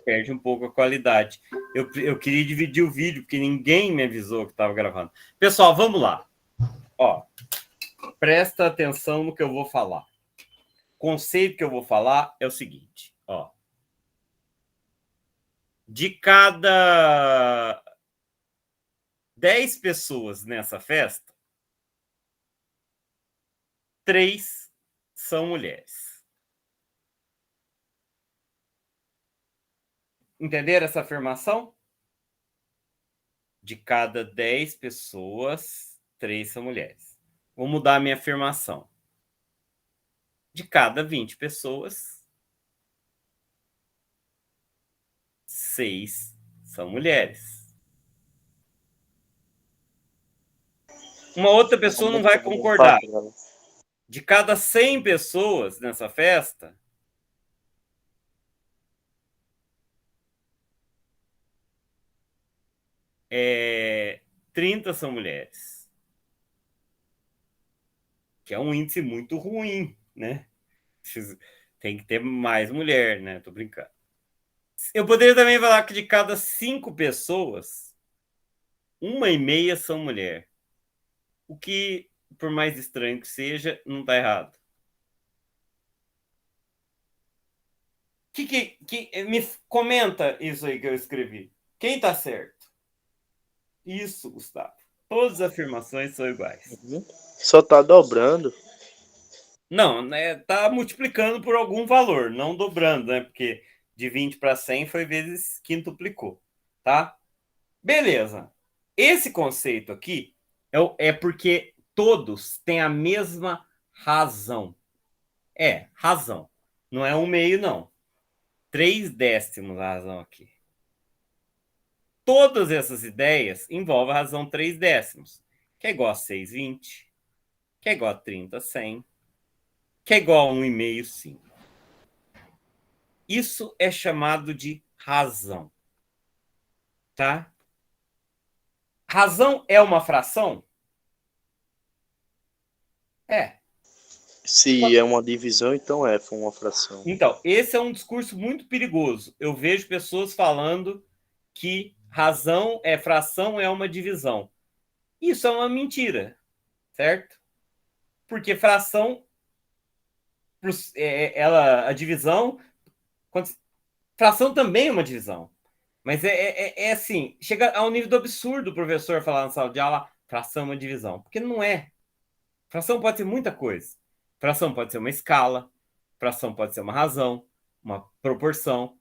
perde um pouco a qualidade. Eu queria dividir o vídeo, porque ninguém me avisou que estava gravando. Pessoal, vamos lá. Ó, presta atenção no que eu vou falar. O conceito que eu vou falar é o seguinte, ó. De cada 10 pessoas nessa festa, 3 são mulheres. Entenderam essa afirmação? De cada 10 pessoas, 3 são mulheres. Vou mudar a minha afirmação. De cada 20 pessoas, 6 são mulheres. Uma outra pessoa não vai concordar. De cada 100 pessoas nessa festa, 30 são mulheres. Que é um índice muito ruim, né? Tem que ter mais mulher, né? Tô brincando. Eu poderia também falar que de cada 5 pessoas, 1,5 são mulher. O que, por mais estranho que seja, não está errado. Me comenta isso aí que eu escrevi. Quem está certo? Isso, Gustavo. Todas as afirmações são iguais. Só tá dobrando. Não, né? Tá multiplicando por algum valor, não dobrando, né? Porque de 20 para 100 foi vezes quintuplicou, tá? Beleza. Esse conceito aqui é porque todos têm a mesma razão. Razão. Não é 1/2, não. 3/10 a razão aqui. Todas essas ideias envolvem a razão 3/10, que é igual a 6/20, que é igual a 30/100, que é igual a 1,5/5. Isso é chamado de razão. Tá? Razão é uma fração? É. Se é uma divisão, então foi uma fração. Então, esse é um discurso muito perigoso. Eu vejo pessoas falando que fração é uma divisão. Isso é uma mentira, certo? Porque fração, a divisão, fração também é uma divisão. Mas é assim, chega ao nível do absurdo o professor falar na sala de aula, fração é uma divisão. Porque não é. Fração pode ser muita coisa. Fração pode ser uma escala, fração pode ser uma razão, uma proporção,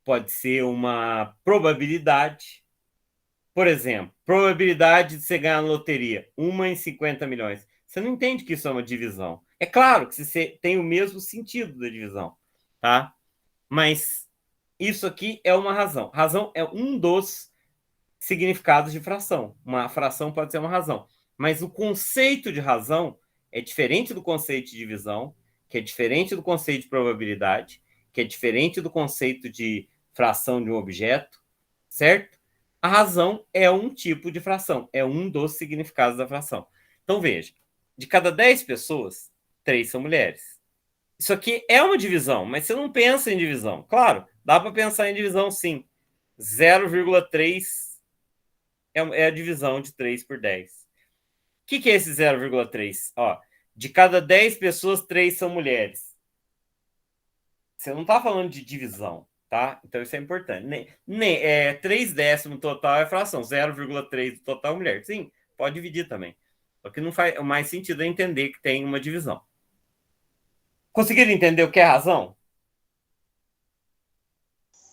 pode ser uma probabilidade. Por exemplo, probabilidade de você ganhar na loteria, 1 em 50 milhões. Você não entende que isso é uma divisão. É claro que você tem o mesmo sentido da divisão, tá? Mas isso aqui é uma razão. Razão é um dos significados de fração. Uma fração pode ser uma razão. Mas o conceito de razão é diferente do conceito de divisão, que é diferente do conceito de probabilidade, que é diferente do conceito de fração de um objeto, certo? A razão é um tipo de fração, é um dos significados da fração. Então, veja, de cada 10 pessoas, 3 são mulheres. Isso aqui é uma divisão, mas você não pensa em divisão. Claro, dá para pensar em divisão, sim. 0,3 é a divisão de 3 por 10. O que é esse 0,3? Ó, de cada 10 pessoas, 3 são mulheres. Você não está falando de divisão, tá? Então isso é importante. 3/10 total é fração, 0,3 do total é mulher. Sim, pode dividir também. Só que não faz mais sentido é entender que tem uma divisão. Conseguiram entender o que é razão?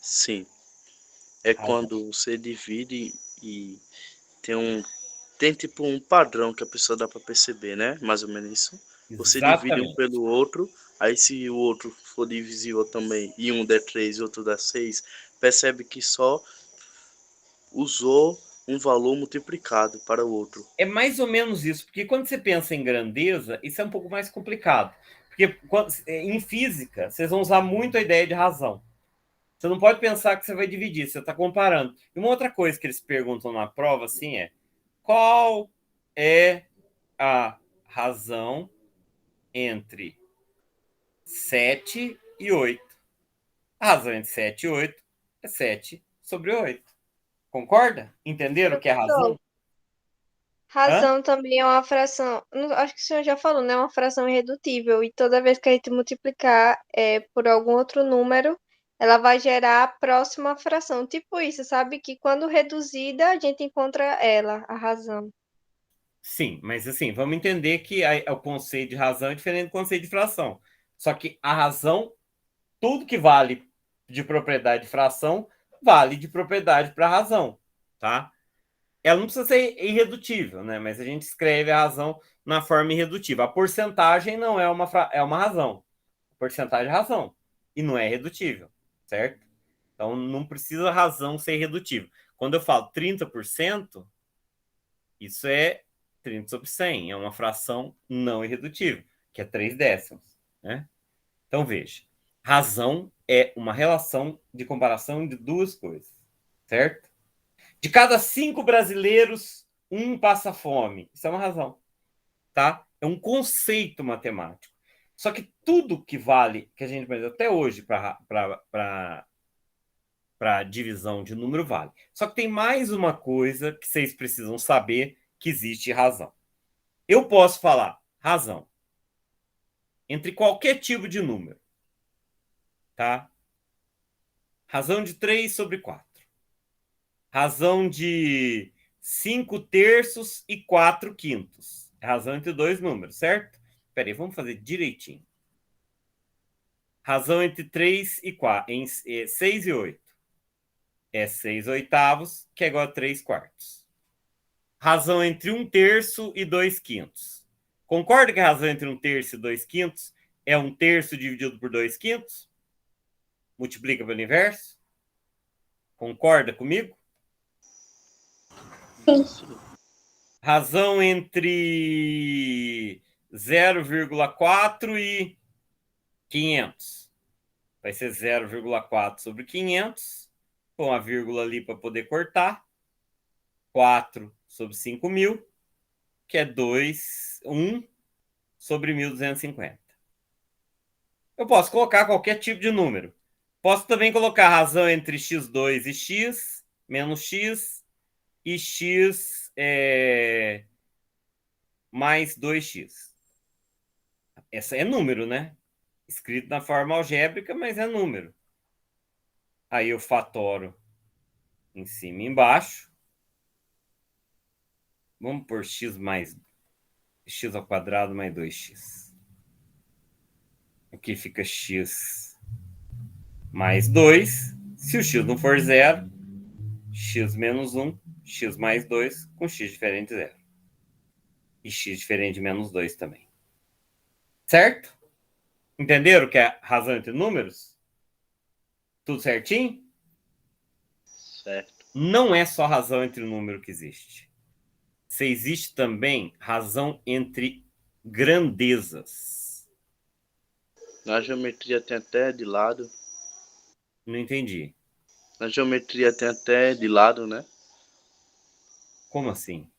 Sim. É quando você divide e tem tipo um padrão que a pessoa dá para perceber, né? Mais ou menos isso. Você divide um pelo outro, aí se o outro for divisível também, e um der 3 e outro der 6, percebe que só usou um valor multiplicado para o outro. É mais ou menos isso, porque quando você pensa em grandeza, isso é um pouco mais complicado. Porque em física, vocês vão usar muito a ideia de razão. Você não pode pensar que você vai dividir, você está comparando. E uma outra coisa que eles perguntam na prova assim qual é a razão entre 7 e 8? A razão entre 7 e 8 é 7/8. Concorda? Entenderam o que é razão? Professor, Hã? razão também é uma fração. Acho que o senhor já falou, né? É uma fração irredutível. E toda vez que a gente multiplicar por algum outro número, ela vai gerar a próxima fração. Tipo isso, sabe? Que quando reduzida, a gente encontra ela, a razão. Sim, mas assim, vamos entender que o conceito de razão é diferente do conceito de fração. Só que a razão, tudo que vale de propriedade de fração, vale de propriedade para razão, tá? Ela não precisa ser irredutível, né? Mas a gente escreve a razão na forma irredutível. A porcentagem não é é uma razão. A porcentagem é razão. E não é irredutível, certo? Então não precisa a razão ser irredutível. Quando eu falo 30%, isso é 30/100. É uma fração não irredutível, que é 3 décimos, né? Então veja. Razão é uma relação de comparação de duas coisas, certo? De cada 5 brasileiros, um passa fome. Isso é uma razão, tá? É um conceito matemático. Só que tudo que vale, que a gente aprendeu até hoje para divisão de número, vale. Só que tem mais uma coisa que vocês precisam saber, que existe razão. Eu posso falar razão entre qualquer tipo de número, tá? Razão de 3/4. Razão de 5/3 e 4/5. É razão entre dois números, certo? Espera aí, vamos fazer direitinho. Razão entre 3 e 4, em 6 e 8. É 6/8, que é igual a 3/4. Razão entre 1/3 e 2/5. Concorda que a razão entre 1/3 e 2/5 é 1/3 dividido por 2/5? Multiplica pelo inverso? Concorda comigo? Sim. Razão entre 0,4 e 500. Vai ser 0,4/500, com a vírgula ali para poder cortar. 4/5.000, que é 1/1250. Eu posso colocar qualquer tipo de número. Posso também colocar razão entre x2 e x, menos x, e x mais 2x. Essa é número, né? Escrito na forma algébrica, mas é número. Aí eu fatoro em cima e embaixo. Vamos por x ao quadrado mais 2x. Aqui fica x mais 2. Se o x não for zero, x menos 1, x mais 2, com x diferente de zero. E x diferente de menos 2 também. Certo? Entenderam que é razão entre números? Tudo certinho? Certo. Não é só razão entre número que existe. Se existe também razão entre grandezas. Na geometria tem até de lado. Não entendi. Na geometria tem até de lado, né? Como assim?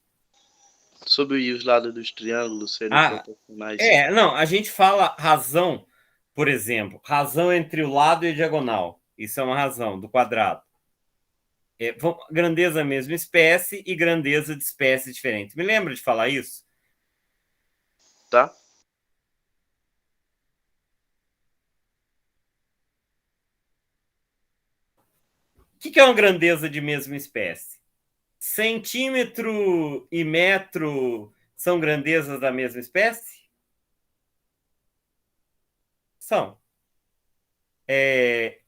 Sobre os lados dos triângulos serem Ah, proporcionais. não, a gente fala razão, por exemplo, razão entre o lado e a diagonal. Isso é uma razão do quadrado. Grandeza mesma espécie e grandeza de espécie diferente. Me lembra de falar isso? Tá? O que é uma grandeza de mesma espécie? Centímetro e metro são grandezas da mesma espécie? São. Sim.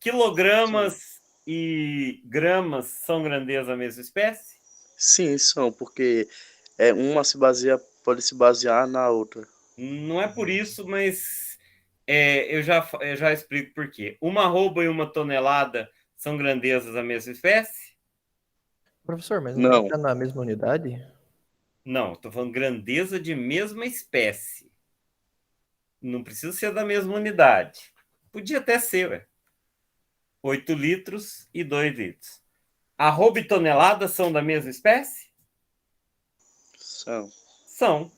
Quilogramas e gramas são grandezas da mesma espécie? Sim, são, porque uma pode se basear na outra. Não é por isso, mas eu já explico por quê. Uma arroba e uma tonelada são grandezas da mesma espécie? Professor, mas não tem que Não, estar na mesma unidade? Não, estou falando grandeza de mesma espécie. Não precisa ser da mesma unidade. Podia até ser, ué. 8 litros e 2 litros. Arroba e tonelada são da mesma espécie? são. São.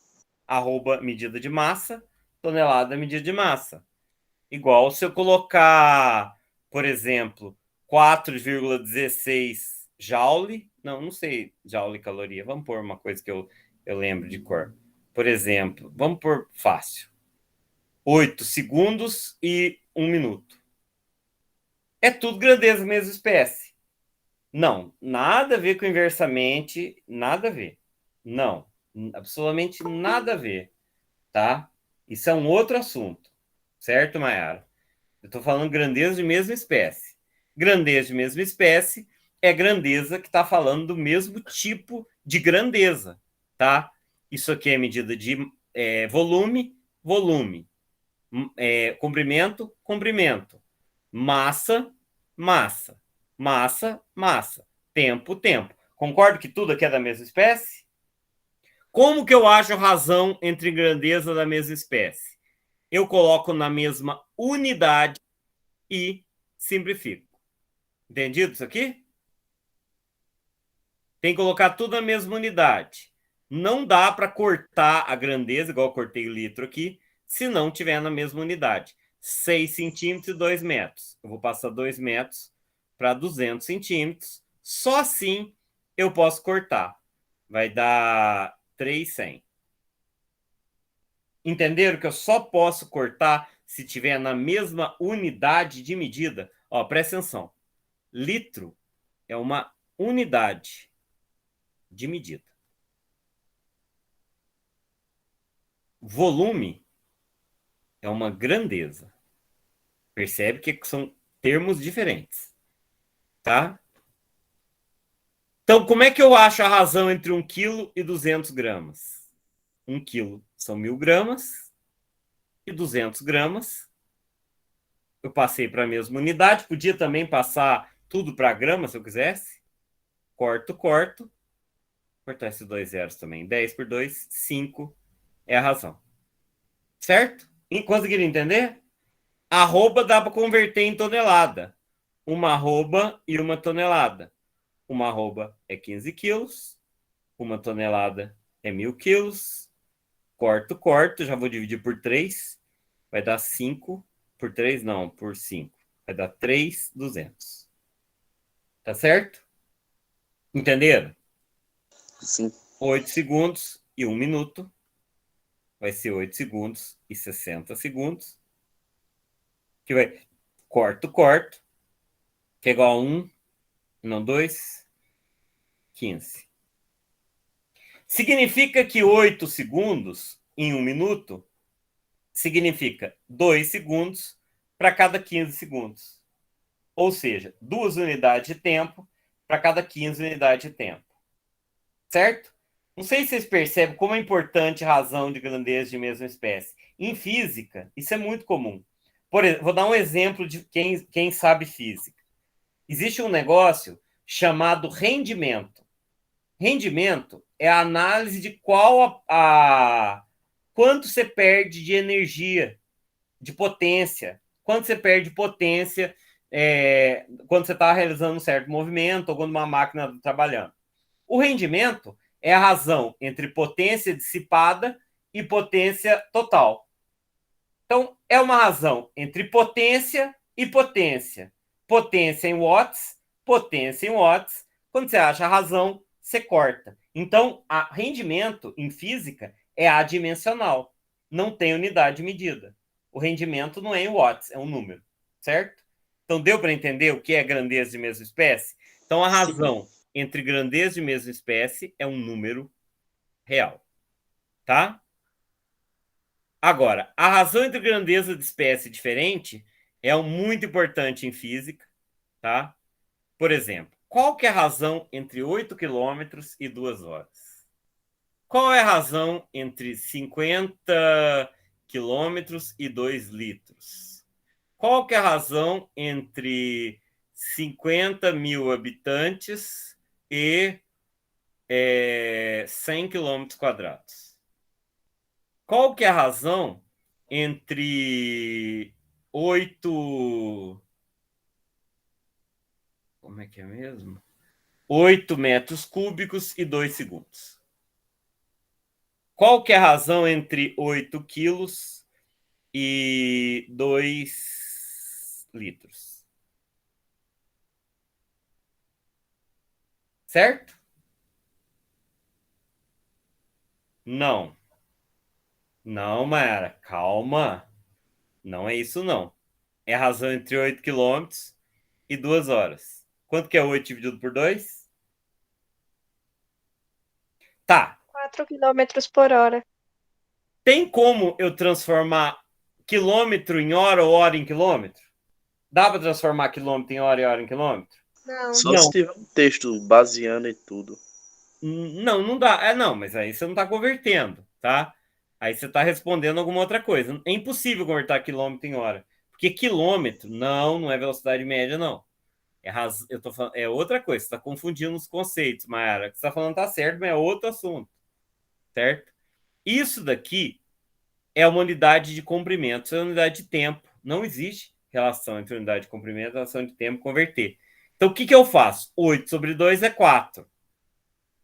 Arroba, medida de massa, tonelada, medida de massa. Igual se eu colocar, por exemplo, 4,16 joule. Não sei joule caloria. Vamos pôr uma coisa que eu lembro de cor. Por exemplo, vamos pôr fácil. 8 segundos e 1 minuto. É tudo grandeza mesma espécie. Não, nada a ver com inversamente, nada a ver. Não, absolutamente nada a ver, tá? Isso é um outro assunto, certo, Mayara? Eu estou falando grandeza de mesma espécie. Grandeza de mesma espécie é grandeza que está falando do mesmo tipo de grandeza, tá? Isso aqui é medida de volume, volume. Comprimento, comprimento. Massa, massa. Massa, massa. Tempo, tempo. Concordo que tudo aqui é da mesma espécie? Como que eu acho razão entre grandeza da mesma espécie? Eu coloco na mesma unidade e simplifico. Entendido isso aqui? Tem que colocar tudo na mesma unidade. Não dá para cortar a grandeza, igual eu cortei o litro aqui, se não tiver na mesma unidade. 6 centímetros e 2 metros. Eu vou passar 2 metros para 200 centímetros. Só assim eu posso cortar. Vai dar 3,100. Entenderam que eu só posso cortar se tiver na mesma unidade de medida? Ó, presta atenção. Litro é uma unidade de medida. Volume é uma grandeza. Percebe que são termos diferentes, tá? Então, como é que eu acho a razão entre 1 quilo e 200 gramas? 1 quilo são 1.000 gramas e 200 gramas. Eu passei para a mesma unidade. Podia também passar tudo para grama, se eu quisesse. Corto. Cortar esses 2 zeros também. 10 por 2, 5 é a razão. Certo? Conseguiram entender? Arroba dá para converter em tonelada. Uma arroba e uma tonelada. Uma arroba é 15 quilos. Uma tonelada é 1.000 quilos. Corto. Já vou dividir por 3. Vai dar 5. Por 3, não. Por 5. Vai dar 3.200. Tá certo? Entenderam? Sim. 8 segundos e 1 minuto. Vai ser 8 segundos e 60 segundos. Que vai corto, que é igual a 1, não 2, 15. Significa que 8 segundos em 1 minuto significa 2 segundos para cada 15 segundos. Ou seja, 2 unidades de tempo para cada 15 unidades de tempo. Certo? Não sei se vocês percebem como é importante a razão de grandeza de mesma espécie. Em física, isso é muito comum. Por exemplo, vou dar um exemplo de quem sabe física. Existe um negócio chamado rendimento. Rendimento é a análise de quanto você perde de energia, de potência. Quanto você perde de potência quando você está realizando um certo movimento ou quando uma máquina está trabalhando. O rendimento é a razão entre potência dissipada e potência total. Então, é uma razão entre potência e potência. Potência em watts, potência em watts. Quando você acha a razão, você corta. Então, rendimento em física é adimensional. Não tem unidade de medida. O rendimento não é em watts, é um número. Certo? Então, deu para entender o que é grandeza de mesma espécie? Então, a razão entre grandeza de mesma espécie é um número real. Tá? Agora, a razão entre grandeza de espécie diferente é muito importante em física, tá? Por exemplo, qual que é a razão entre 8 quilômetros e 2 horas? Qual é a razão entre 50 quilômetros e 2 litros? Qual que é a razão entre 50 mil habitantes e 100 quilômetros quadrados? Qual que é a razão entre 8... Como é que é mesmo? 8 metros cúbicos e 2 segundos. Qual que é a razão entre 8 quilos e 2 litros? Certo? Não. Não, Mayara, calma. Não é isso, não. É a razão entre 8 quilômetros e 2 horas. Quanto que é 8 dividido por 2? Tá. 4 quilômetros por hora. Tem como eu transformar quilômetro em hora ou hora em quilômetro? Dá para transformar quilômetro em hora e hora em quilômetro? Não. Só se tiver um texto baseando em tudo. Não, não dá. Não, mas aí você não está convertendo, tá? Aí você está respondendo alguma outra coisa. É impossível converter quilômetro em hora. Porque quilômetro, não é velocidade média, não. Eu tô falando, é outra coisa. Você está confundindo os conceitos, Mayara. O que você está falando está certo, mas é outro assunto. Certo? Isso daqui é uma unidade de comprimento, isso é uma unidade de tempo. Não existe relação entre unidade de comprimento e relação de tempo converter. Então, o que eu faço? 8 sobre 2 é 4.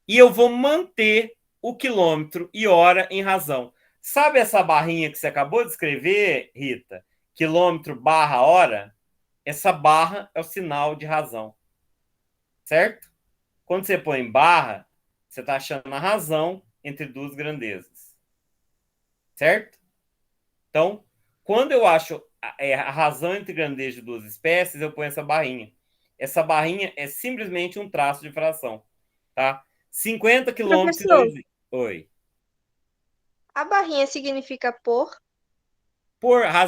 E eu vou manter o quilômetro e hora em razão. Sabe essa barrinha que você acabou de escrever, Rita? Quilômetro barra hora? Essa barra é o sinal de razão. Certo? Quando você põe barra, você está achando a razão entre duas grandezas. Certo? Então, quando eu acho a razão entre grandeza de duas espécies, eu ponho essa barrinha. Essa barrinha é simplesmente um traço de fração. Tá? 50 quilômetros e Professor, 2. Oi. a barrinha significa por?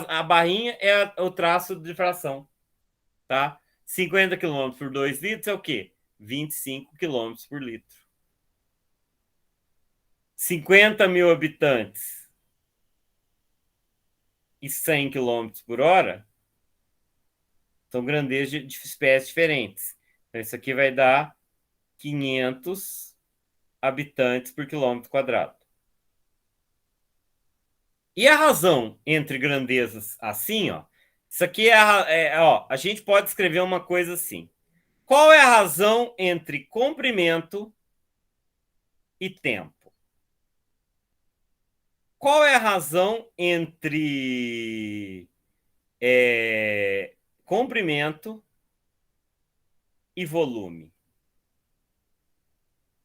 A barrinha é o traço de fração. Tá? 50 quilômetros por 2 litros é o quê? 25 quilômetros por litro. 50 mil habitantes e 100 quilômetros por hora são grandezas de espécies diferentes. Então, isso aqui vai dar 500 habitantes por quilômetro quadrado. E a razão entre grandezas assim, ó, isso aqui ó, a gente pode escrever uma coisa assim. Qual é a razão entre comprimento e tempo? Qual é a razão entre comprimento e volume?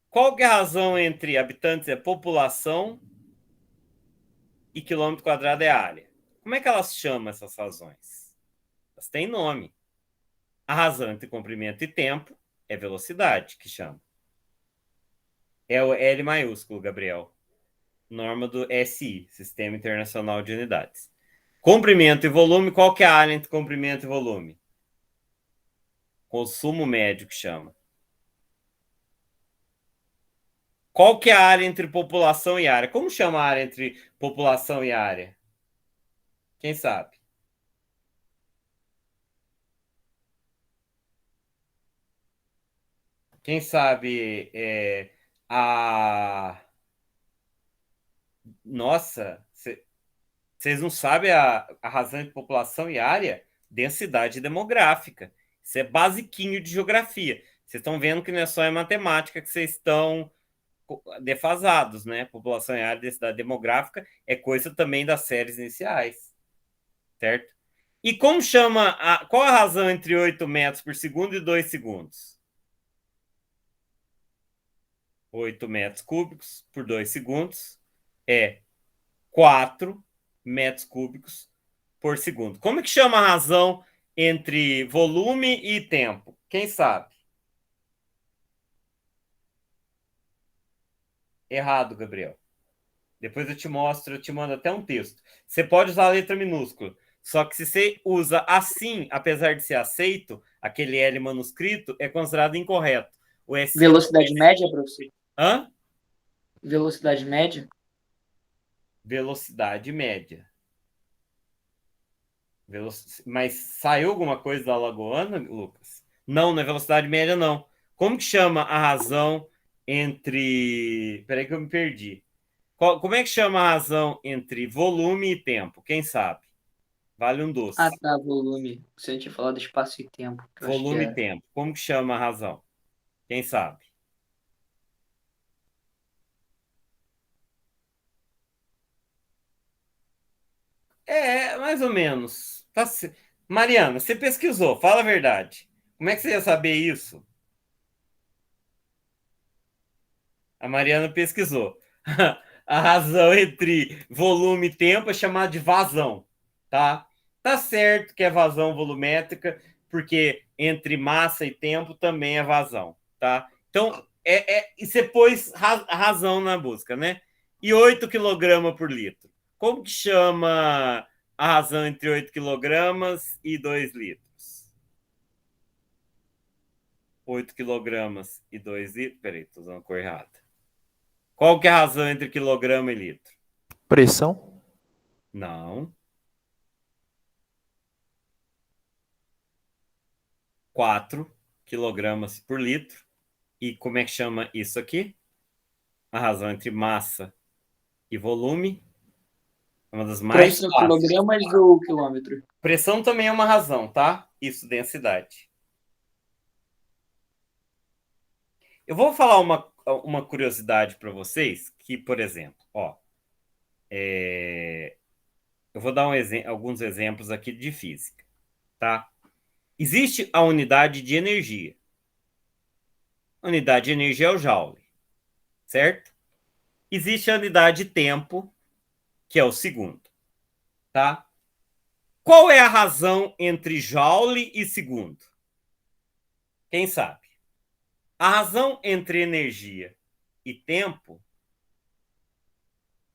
Qual que é a razão entre habitantes é população e quilômetro quadrado é área? Como é que elas chamam essas razões? Elas têm nome. A razão entre comprimento e tempo é velocidade, que chama. É o L maiúsculo, Gabriel. Norma do SI, Sistema Internacional de Unidades. Comprimento e volume, qual que é a área entre comprimento e volume? Consumo médio, que chama. Qual que é a área entre população e área? Como chama a área entre população e área? Quem sabe? Quem sabe a... Nossa, vocês não sabem a razão de população e área? Densidade demográfica. Isso é basiquinho de geografia. Vocês estão vendo que não é só em matemática que vocês estão defasados, né? População e área, densidade demográfica é coisa também das séries iniciais, certo? E como chama, qual a razão entre 8 metros por segundo e 2 segundos? 8 metros cúbicos por 2 segundos é 4 metros cúbicos por segundo. Como é que chama a razão entre volume e tempo? Quem sabe? Errado, Gabriel. Depois eu te mostro, eu te mando até um texto. Você pode usar a letra minúscula. Só que se você usa assim, apesar de ser aceito, aquele L manuscrito é considerado incorreto. O S... Velocidade média, professor? Hã? Velocidade média? Velocidade média. Mas saiu alguma coisa da Alagoana, Lucas? Não, não é velocidade média, não. Como que chama a razão entre... Peraí que eu me perdi. Como é que chama a razão entre volume e tempo? Quem sabe? Vale um doce. Ah, tá, volume. Você tinha falado espaço e tempo. Volume e tempo. Como que chama a razão? Quem sabe? Mais ou menos. Mariana, você pesquisou, fala a verdade. Como é que você ia saber isso? A Mariana pesquisou. A razão entre volume e tempo é chamada de vazão, tá? Tá certo que é vazão volumétrica, porque entre massa e tempo também é vazão, tá? Então, e você pôs razão na busca, né? E 8 kg por litro. Como que chama a razão entre 8 kg e 2 litros? 8 kg e 2 litros. Peraí, tô usando a cor errada. Qual que é a razão entre quilograma e litro? Pressão? Não. 4 quilogramas por litro. E como é que chama isso aqui? A razão entre massa e volume. É uma das mais Professor, fáceis. quilogramas ou quilômetro? Pressão também é uma razão, tá? Isso, densidade. Eu vou falar uma curiosidade para vocês, que, por exemplo, ó, eu vou dar alguns exemplos aqui de física, tá? Existe a unidade de energia. A unidade de energia é o joule, certo? Existe a unidade de tempo, que é o segundo, tá? Qual é a razão entre joule e segundo? Quem sabe? A razão entre energia e tempo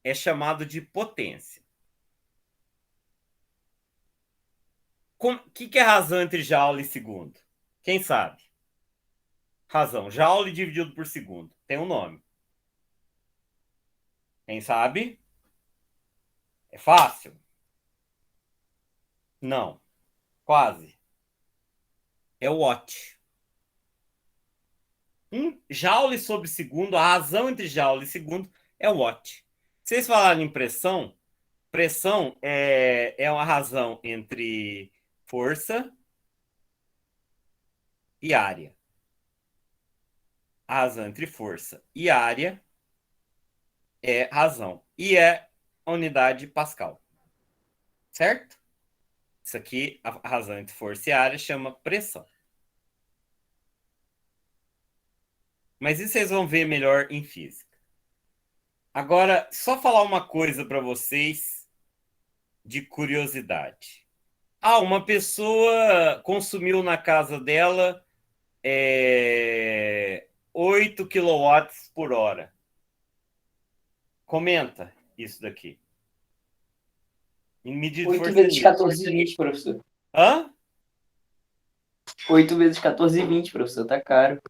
é chamado de potência. O que é a razão entre joule e segundo? Quem sabe? Razão, joule dividido por segundo. Tem um nome. Quem sabe? É fácil? Não. Quase. É o watt. Joule sobre segundo, a razão entre joule e segundo é o watt. Vocês falaram em pressão? Pressão é uma razão entre força e área. A razão entre força e área é razão. E é a unidade Pascal. Certo? Isso aqui, a razão entre força e área, chama pressão. Mas isso vocês vão ver melhor em física. Agora, só falar uma coisa para vocês de curiosidade. Uma pessoa consumiu na casa dela 8 quilowatts por hora. Comenta isso daqui. Em medida 8 vezes 14,20, professor. Hã? 8 vezes 14,20, professor, tá caro.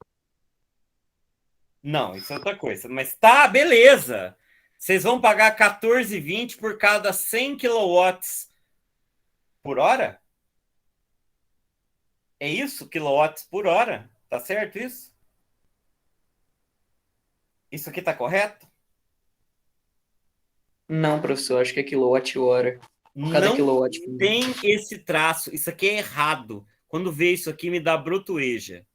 Não, isso é outra coisa. Mas tá, beleza. Vocês vão pagar 14,20 por cada 100 quilowatts por hora? É isso? Quilowatts por hora? Tá certo isso? Isso aqui tá correto? Não, professor, acho que é quilowatt-hora. Cada Não quilowatt. tem esse traço. Isso aqui é errado. Quando vê isso aqui, me dá brotoeja,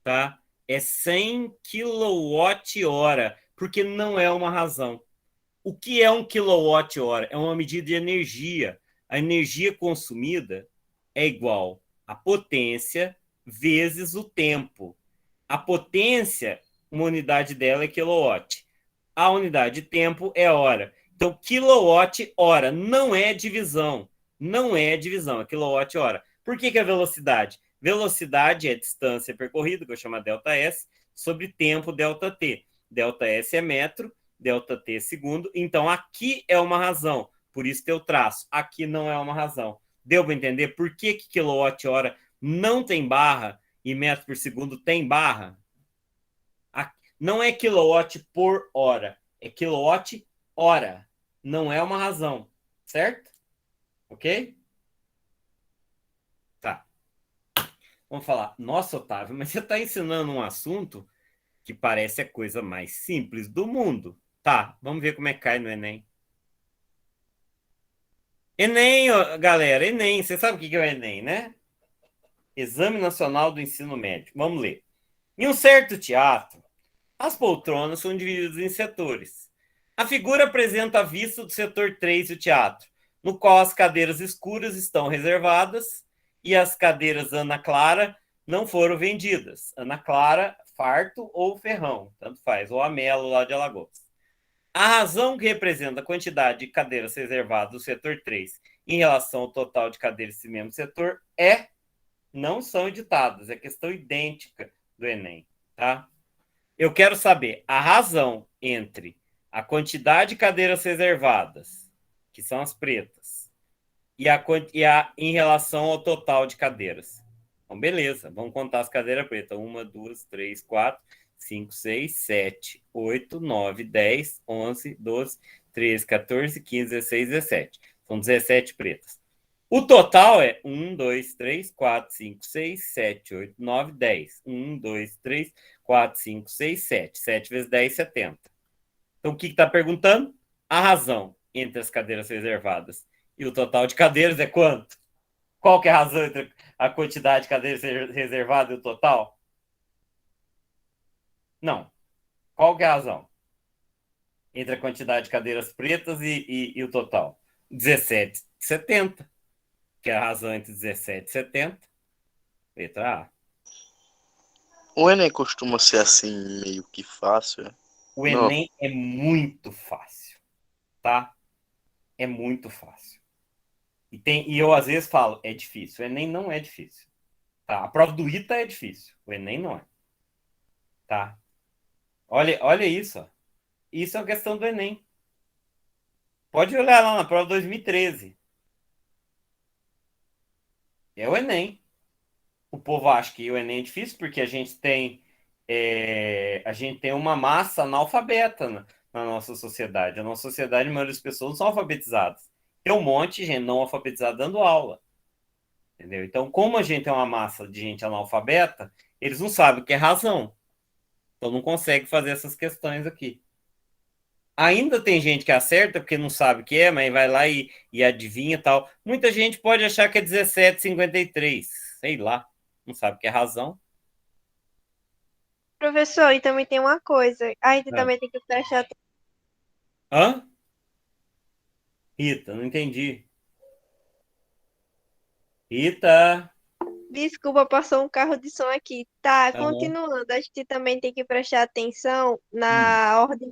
tá? É 100 kWh, porque não é uma razão. O que é 1 kWh? É uma medida de energia. A energia consumida é igual a potência vezes o tempo. A potência, uma unidade dela é quilowatt. A unidade de tempo é hora. Então, quilowatt-hora não é divisão. Não é divisão, é quilowatt-hora. Por que é velocidade? Velocidade é distância percorrida, que eu chamo de ΔS, sobre tempo ΔT. ΔS é metro, ΔT é segundo. Então, aqui é uma razão. Por isso tem o traço. Aqui não é uma razão. Deu para entender por que quilowatt-hora não tem barra e metro por segundo tem barra? Não é quilowatt por hora, é quilowatt-hora. Não é uma razão, certo? Ok? Tá. Vamos falar. Nossa, Otávio, mas você está ensinando um assunto que parece a coisa mais simples do mundo. Tá, vamos ver como é que cai no Enem. Enem, galera, Enem. Você sabe o que é o Enem, né? Exame Nacional do Ensino Médio. Vamos ler. Em um certo teatro, as poltronas são divididas em setores. A figura apresenta a vista do setor 3 do teatro, no qual as cadeiras escuras estão reservadas e as cadeiras Ana Clara não foram vendidas. Ana Clara farto ou ferrão, tanto faz, ou amelo lá de Alagoas. A razão que representa a quantidade de cadeiras reservadas do setor 3 em relação ao total de cadeiras desse mesmo setor não são editadas, é questão idêntica do Enem, tá? Eu quero saber a razão entre a quantidade de cadeiras reservadas, que são as pretas, em relação ao total de cadeiras. Então, beleza, vamos contar as cadeiras pretas. 1, 2, 3, 4, 5, 6, 7, 8, 9, 10, 11, 12, 13, 14, 15, 16, 17. São 17 pretas. O total é 1, 2, 3, 4, 5, 6, 7, 8, 9, 10. 1, 2, 3, 4, 5, 6, 7. 7 vezes 10, 70. Então, o que está perguntando? A razão entre as cadeiras reservadas e o total de cadeiras é quanto? Qual que é a razão entre a quantidade de cadeiras reservadas e o total? Não. Qual que é a razão entre a quantidade de cadeiras pretas e o total? 17,70. Que é a razão entre 17 e 70. Letra A. O Enem costuma ser assim, meio que fácil. O Enem é muito fácil, tá? É muito fácil. E eu, às vezes, falo, é difícil. O Enem não é difícil. Tá? A prova do ITA é difícil. O Enem não é. Tá? Olha isso. Ó. Isso é uma questão do Enem. Pode olhar lá na prova 2013. É o Enem. O povo acha que o Enem é difícil porque a gente tem uma massa analfabeta na nossa sociedade. A nossa sociedade, a maioria das pessoas não são alfabetizadas. Tem um monte de gente não alfabetizada dando aula. Entendeu? Então, como a gente é uma massa de gente analfabeta, eles não sabem o que é razão. Então, não consegue fazer essas questões aqui. Ainda tem gente que acerta porque não sabe o que é, mas vai lá e adivinha e tal. Muita gente pode achar que é 17,53. Sei lá. Não sabe o que é razão. Professor, e também tem uma coisa. A gente também tem que prestar atenção. Hã? Rita, não entendi. Rita. Desculpa, passou um carro de som aqui. Tá, Uhum. continuando. A gente também tem que prestar atenção na ordem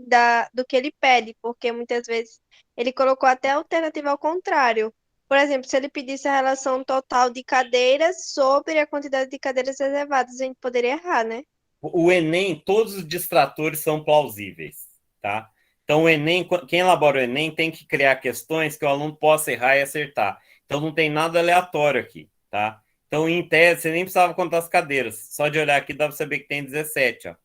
do que ele pede, porque muitas vezes ele colocou até a alternativa ao contrário. Por exemplo, se ele pedisse a relação total de cadeiras sobre a quantidade de cadeiras reservadas, a gente poderia errar, né? O Enem, todos os distratores são plausíveis, tá? Então, o Enem, quem elabora o Enem tem que criar questões que o aluno possa errar e acertar. Então, não tem nada aleatório aqui, tá? Então, em tese, você nem precisava contar as cadeiras. Só de olhar aqui dá para saber que tem 17, ó.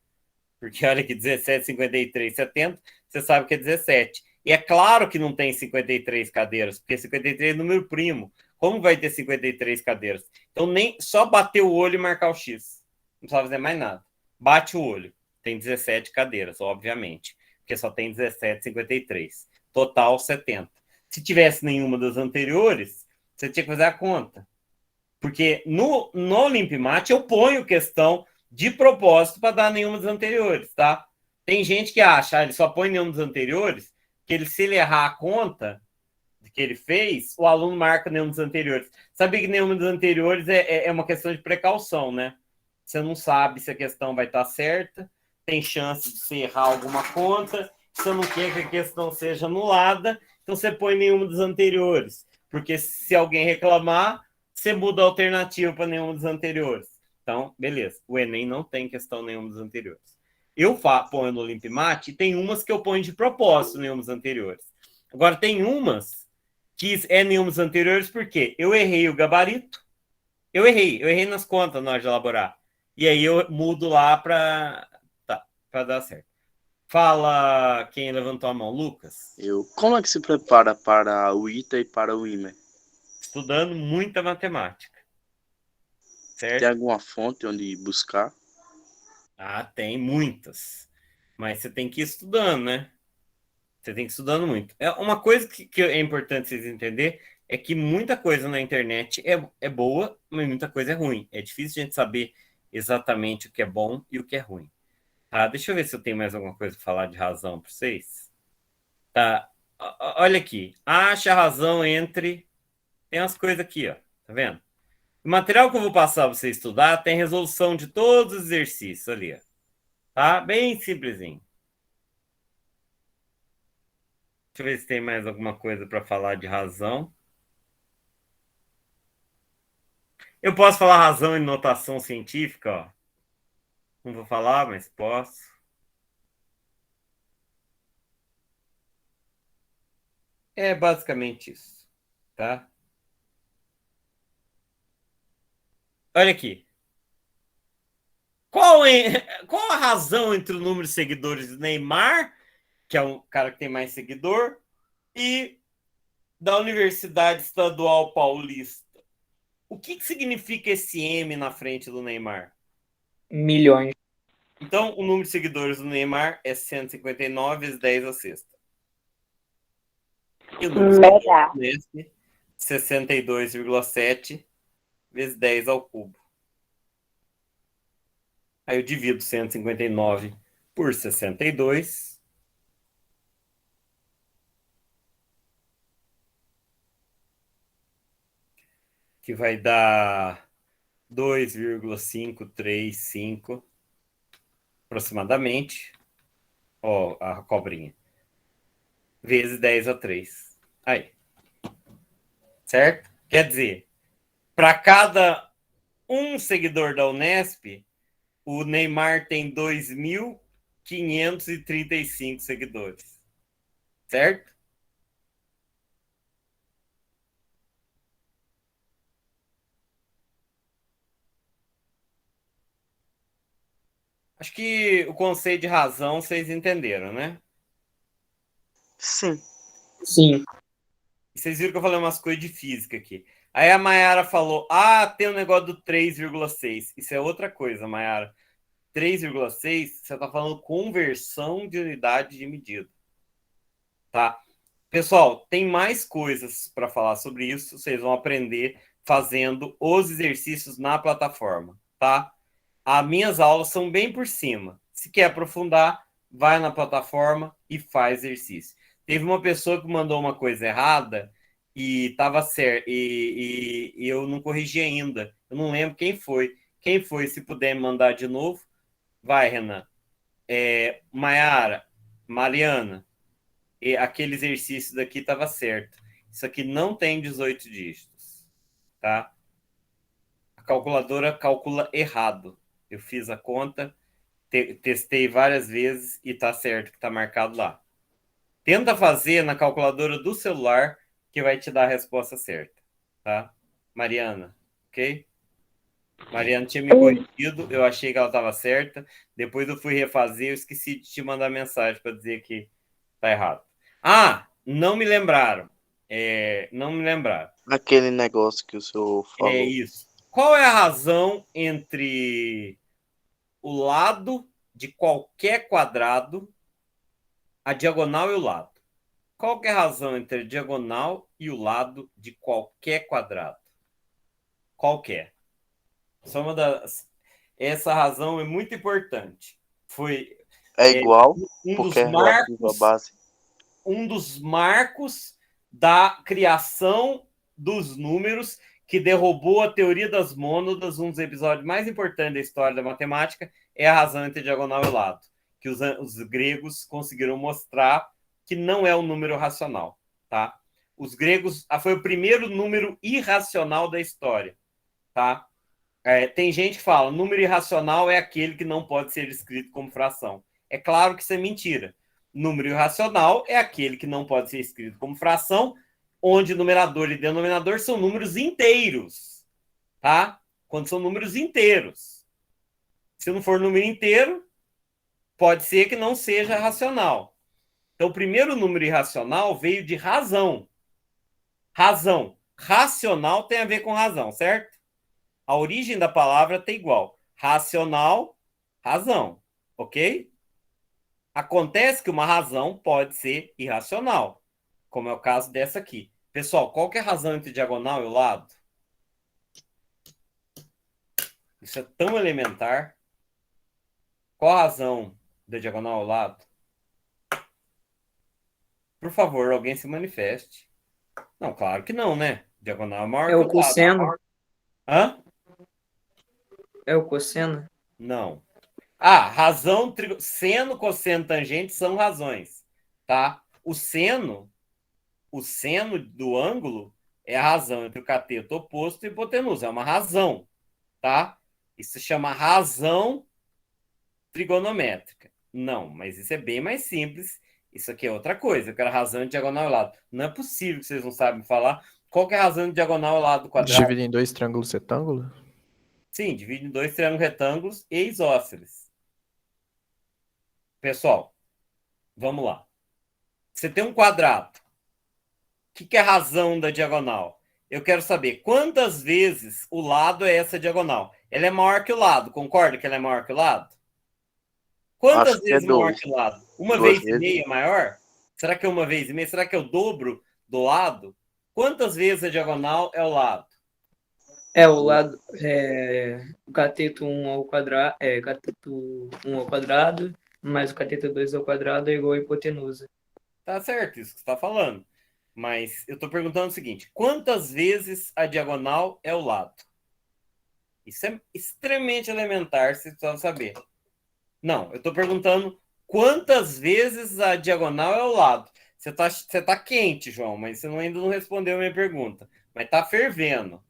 Porque olha aqui, 17, 53, 70, você sabe que é 17. E é claro que não tem 53 cadeiras, porque 53 é número primo. Como vai ter 53 cadeiras? Então, nem só bater o olho e marcar o X. Não precisa fazer mais nada. Bate o olho. Tem 17 cadeiras, obviamente. Porque só tem 17, 53. Total, 70. Se tivesse nenhuma das anteriores, você tinha que fazer a conta. Porque no Olimpimate eu ponho questão de propósito para dar nenhuma das anteriores, tá? Tem gente que acha, ele só põe nenhuma das anteriores, que se ele errar a conta que ele fez, o aluno marca nenhuma das anteriores. Sabia que nenhuma das anteriores é uma questão de precaução, né? Você não sabe se a questão vai estar certa, tem chance de você errar alguma conta, você não quer que a questão seja anulada, então você põe nenhuma das anteriores. Porque se alguém reclamar, você muda a alternativa para nenhuma das anteriores. Então, beleza. O Enem não tem questão nenhuma das anteriores. Eu ponho no Olimpimate e tem umas que eu ponho de propósito nenhuma das anteriores. Agora, tem umas que é nenhuma das anteriores porque eu errei o gabarito. Eu errei nas contas na hora de elaborar. E aí eu mudo lá para dar certo. Fala quem levantou a mão, Lucas. Como é que se prepara para o ITA e para o IME? Estudando muita matemática. Certo? Tem alguma fonte onde buscar? Ah, tem muitas. Mas você tem que ir estudando, né? Você tem que ir estudando muito. Uma coisa que é importante vocês entenderem é que muita coisa na internet é boa, mas muita coisa é ruim. É difícil a gente saber exatamente o que é bom e o que é ruim. Tá, deixa eu ver se eu tenho mais alguma coisa para falar de razão para vocês. Tá, olha aqui. Acha a razão entre... Tem umas coisas aqui, ó. Tá vendo? O material que eu vou passar para você estudar tem resolução de todos os exercícios ali, ó. Tá? Bem simplesinho. Deixa eu ver se tem mais alguma coisa para falar de razão. Eu posso falar razão em notação científica, ó. Não vou falar, mas posso. É basicamente isso, tá? Olha aqui. Qual a razão entre o número de seguidores do Neymar, que é um cara que tem mais seguidor, e da Universidade Estadual Paulista? O que significa esse M na frente do Neymar? Milhões. Então, o número de seguidores do Neymar é 159 vezes 10 a sexta. E o número de seguidores do Messi, 62,7 vezes 10 ao cubo. Aí eu divido 159 por 62. Que vai dar 2,535 aproximadamente. Ó, a cobrinha. Vezes 10 a 3. Aí. Certo? Quer dizer, para cada um seguidor da Unesp, o Neymar tem 2.535 seguidores. Certo? Acho que o conceito de razão vocês entenderam, né? Sim. Sim. Vocês viram que eu falei umas coisas de física aqui. Aí a Mayara falou, tem um negócio do 3,6. Isso é outra coisa, Mayara. 3,6, você está falando conversão de unidade de medida. Tá? Pessoal, tem mais coisas para falar sobre isso. Vocês vão aprender fazendo os exercícios na plataforma, tá? As minhas aulas são bem por cima. Se quer aprofundar, vai na plataforma e faz exercício. Teve uma pessoa que mandou uma coisa errada e estava certo, e eu não corrigi ainda. Eu não lembro quem foi. Quem foi? Se puder me mandar de novo. Vai, Renan. Maiara, Mariana, aquele exercício daqui estava certo. Isso aqui não tem 18 dígitos, tá? A calculadora calcula errado. Eu fiz a conta, testei várias vezes e tá certo que tá marcado lá. Tenta fazer na calculadora do celular que vai te dar a resposta certa, tá? Mariana, ok? Mariana tinha me corrigido, eu achei que ela estava certa. Depois eu fui refazer, eu esqueci de te mandar mensagem para dizer que tá errado. Não me lembraram. Não me lembraram. Aquele negócio que o senhor falou. É isso. Qual é a razão entre o lado de qualquer quadrado, a diagonal e o lado? Qual que é a razão entre a diagonal e o lado de qualquer quadrado? Qual que é? Essa razão é muito importante. Foi igual, um porque é relativo à base. Um dos marcos da criação dos números que derrubou a teoria das mônadas, um dos episódios mais importantes da história da matemática, é a razão entre diagonal e lado, que os gregos conseguiram mostrar que não é um número racional, tá? Os gregos foi o primeiro número irracional da história, tá? Tem gente que fala, número irracional é aquele que não pode ser escrito como fração. É claro que isso é mentira. Número irracional é aquele que não pode ser escrito como fração, onde numerador e denominador são números inteiros, tá? Quando são números inteiros. Se não for número inteiro, pode ser que não seja racional. Então, o primeiro número irracional veio de razão. Razão. Racional tem a ver com razão, certo? A origem da palavra tá igual. Racional, razão. Ok? Acontece que uma razão pode ser irracional, como é o caso dessa aqui. Pessoal, qual que é a razão entre diagonal e o lado? Isso é tão elementar. Qual a razão da diagonal ao lado? Por favor, alguém se manifeste. Não, claro que não, né? Diagonal é maior É que o o lado. cosseno. Hã? É o cosseno? Não. Razão, seno, cosseno, tangente são razões, tá? O seno do ângulo é a razão entre o cateto oposto e a hipotenusa, é uma razão, tá? Isso se chama razão trigonométrica. Não, mas isso é bem mais simples. Isso aqui é outra coisa, eu quero razão de diagonal ao lado. Não é possível que vocês não sabem falar. Qual que é a razão de diagonal ao lado do quadrado? Divide em 2 triângulos retângulos? Sim, divide em 2 triângulos retângulos e isósceles. Pessoal, vamos lá. Você tem um quadrado. O que é a razão da diagonal? Eu quero saber quantas vezes o lado é essa diagonal. Ela é maior que o lado, concorda que ela é maior que o lado? Quantas vezes maior que o lado? Uma vez e meia maior? Será que é uma vez e meia? Será que é o dobro do lado? Quantas vezes a diagonal é o lado? O lado, o cateto 1 ao quadrado, cateto 1 ao quadrado, mais o cateto 2 ao quadrado é igual a hipotenusa. Tá certo, isso que você está falando. Mas eu estou perguntando o seguinte: quantas vezes a diagonal é o lado? Isso é extremamente elementar, você precisa saber. Não, eu estou perguntando quantas vezes a diagonal é o lado. Você tá quente, João, mas você ainda não respondeu a minha pergunta. Mas tá fervendo.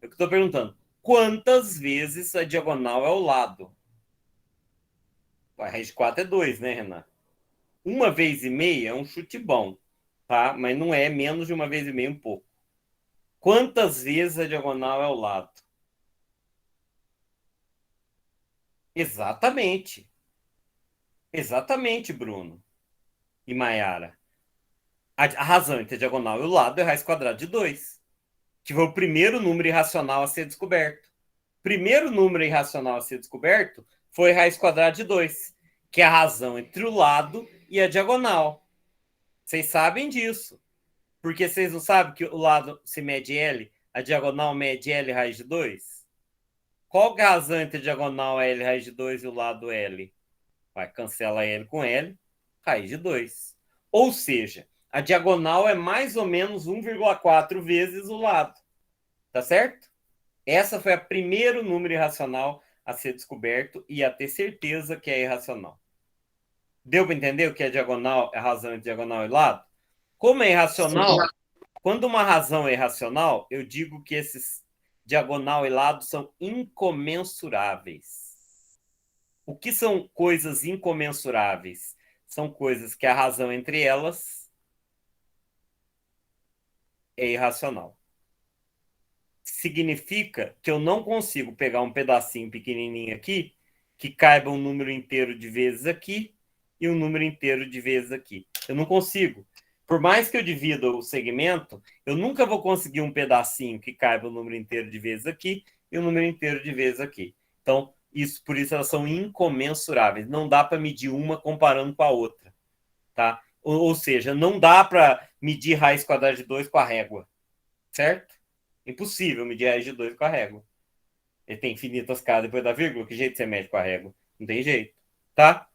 Eu estou perguntando quantas vezes a diagonal é o lado. A raiz de 4 é 2, né, Renan? Uma vez e meia é um chute bom, tá? Mas não é menos de uma vez e meia, um pouco. Quantas vezes a diagonal é o lado? Exatamente. Exatamente, Bruno e Maiara. A razão entre a diagonal e o lado é raiz quadrada de 2, que foi o primeiro número irracional a ser descoberto. O primeiro número irracional a ser descoberto foi raiz quadrada de 2, que é a razão entre o lado e a diagonal. Vocês sabem disso. Porque vocês não sabem que o lado se mede L, a diagonal mede L raiz de 2? Qual que é a razão entre a diagonal L raiz de 2 e o lado L? Vai, cancela L com L, raiz de 2. Ou seja, a diagonal é mais ou menos 1,4 vezes o lado. Tá certo? Essa foi a primeiro número irracional a ser descoberto e a ter certeza que é irracional. Deu para entender o que é diagonal, a razão entre diagonal e lado? Como é irracional, quando uma razão é irracional, eu digo que esses diagonal e lado são incomensuráveis. O que são coisas incomensuráveis? São coisas que a razão entre elas é irracional. Significa que eu não consigo pegar um pedacinho pequenininho aqui que caiba um número inteiro de vezes aqui e um número inteiro de vezes aqui. Eu não consigo. Por mais que eu divida o segmento, eu nunca vou conseguir um pedacinho que caiba um número inteiro de vezes aqui e um número inteiro de vezes aqui. Então, por isso elas são incomensuráveis. Não dá para medir uma comparando com a outra. Tá? Ou seja, não dá para medir raiz quadrada de 2 com a régua. Certo? Impossível medir raiz de 2 com a régua. Ele tem infinitas casas depois da vírgula. Que jeito você mede com a régua? Não tem jeito. Tá?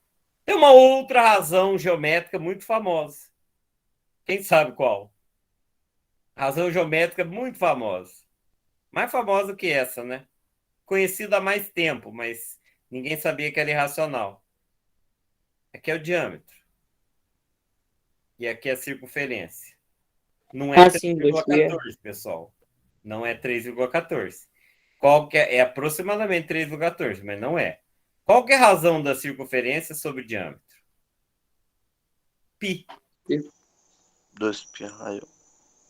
Tem uma outra razão geométrica muito famosa. Quem sabe qual? Razão geométrica muito famosa. Mais famosa que essa, né? Conhecida há mais tempo, mas ninguém sabia que era irracional. Aqui é o diâmetro. E aqui é a circunferência. Não é 3,14, pessoal. Não é 3,14. Qual que é aproximadamente 3,14, mas não é. Qual que é a razão da circunferência sobre o diâmetro? Pi. 2π.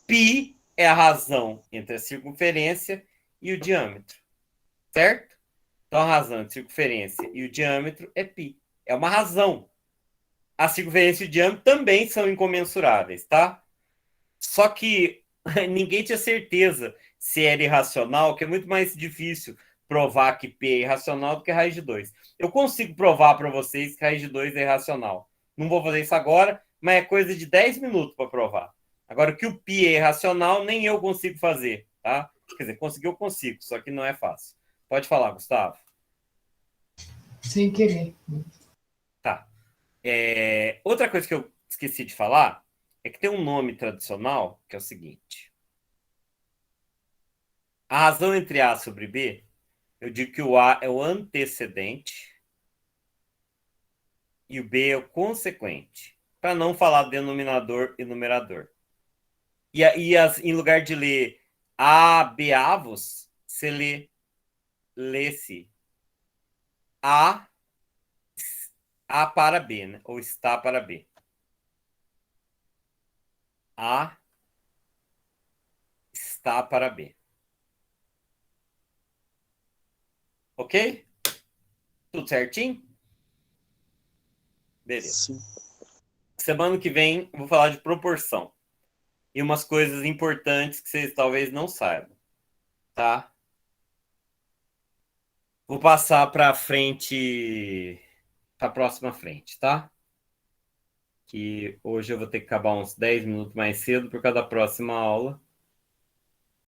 Pi é a razão entre a circunferência e o diâmetro. Certo? Então, a razão entre a circunferência e o diâmetro é π. É uma razão. A circunferência e o diâmetro também são incomensuráveis, tá? Só que ninguém tinha certeza se era irracional, que é muito mais difícil provar que P é irracional do que raiz de 2. Eu consigo provar para vocês que raiz de 2 é irracional. Não vou fazer isso agora, mas é coisa de 10 minutos para provar. Agora, que o π é irracional, nem eu consigo fazer, tá? Quer dizer, conseguir eu consigo, só que não é fácil. Pode falar, Gustavo. Sem querer. Tá. Outra coisa que eu esqueci de falar é que tem um nome tradicional que é o seguinte. A razão entre A sobre B, eu digo que o A é o antecedente E o B é o consequente. Para não falar denominador e numerador. Em lugar de ler A, B, avos, você lê-se A para B, né? Ou está para B. A está para B. Ok? Tudo certinho? Beleza. Sim. Semana que vem eu vou falar de proporção. E umas coisas importantes que vocês talvez não saibam. Tá? Vou passar para frente, para a próxima frente, tá? Que hoje eu vou ter que acabar uns 10 minutos mais cedo por causa da próxima aula.